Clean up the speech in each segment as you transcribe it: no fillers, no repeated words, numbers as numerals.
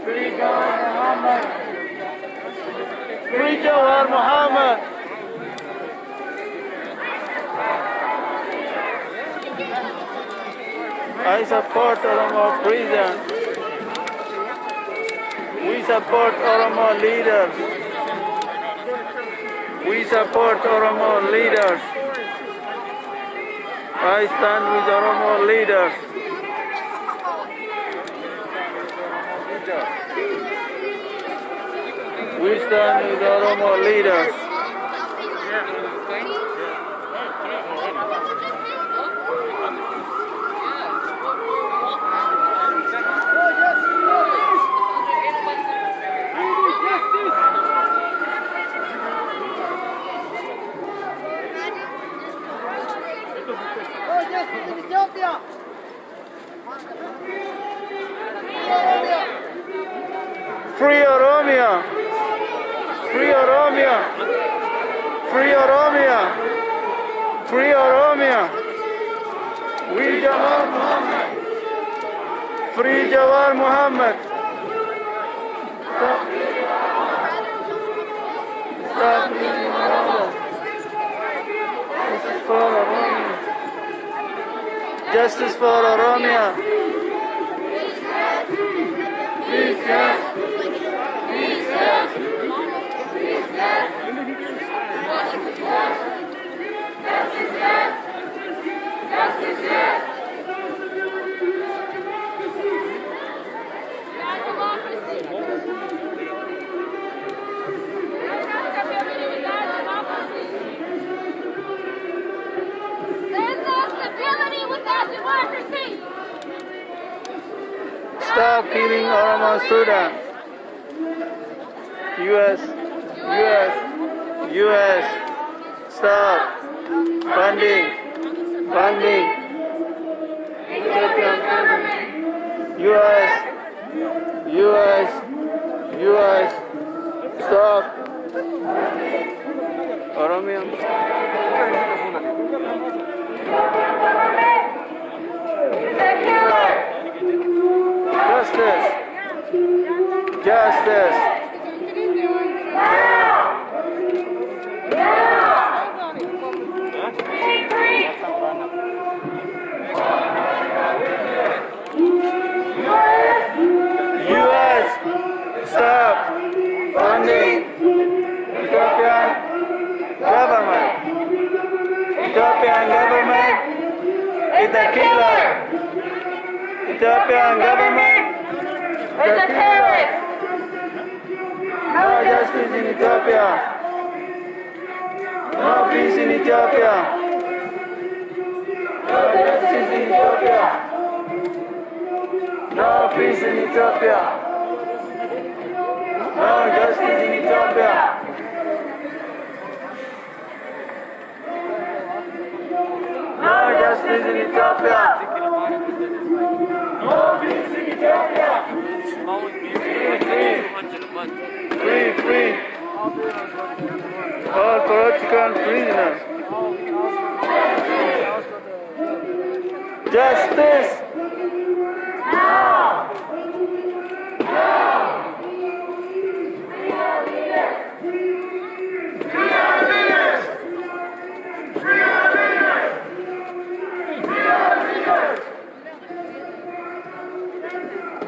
Free Jawar Muhammad. Free Jawar Muhammad. I support Oromo prison. We support Oromo leaders. We support Oromo leaders. I stand with Oromo leaders. We stand with Oromo leaders. Free Oromia! Free Oromia! Free Oromia! Free Oromia! Free Jawar Muhammad! Free Jawar Muhammad! Stop beating Oromo! This is for Oromia! Justice for Oromia! Peace, yes! Peace, yes! Peace, yes! Justice, yes! Justice, yes! Justice, yes! There's no stability without democracy! Stop killing Oromo students. US, stop. Funding. US, stop. Oromia. Justice. Justice. US, stop funding Ethiopian government. Ethiopian government is a killer. Ethiopian government is a terrorist. No justice in Ethiopia. No peace in Ethiopia. No justice in Ethiopia. No peace in Ethiopia. No justice in Ethiopia. No justice in Ethiopia. No peace in Ethiopia. Free. All political prisoners. Justice.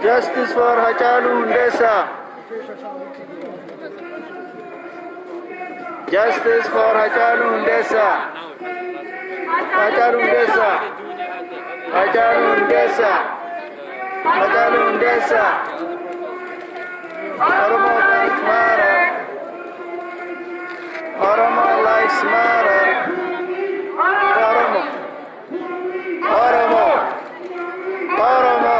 Justice for Hachalu Hundessa. Justice for Hachalu Hundessa. Hachalu Hundessa. Hachalu Hundessa. Hachalu Hundessa. Oromo lives matter. Oromo lives matter. Oromo. Oromo. Oromo.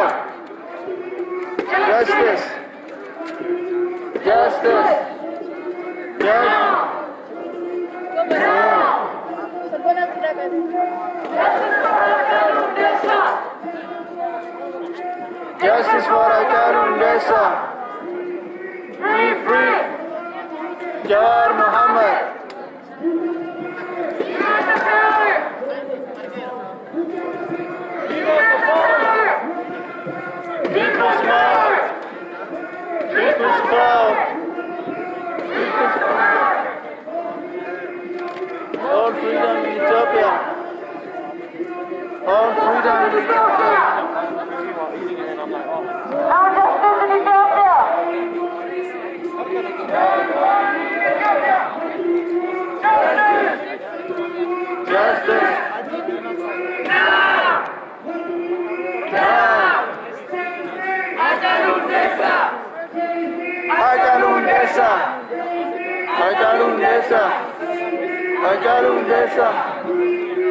Justice. Justice. Justice for Hachalu Hundessa. Free. Jawar Muhammad. People's power. All freedom in Ethiopia. No justice in Ethiopia. Justice. Hajalundesa.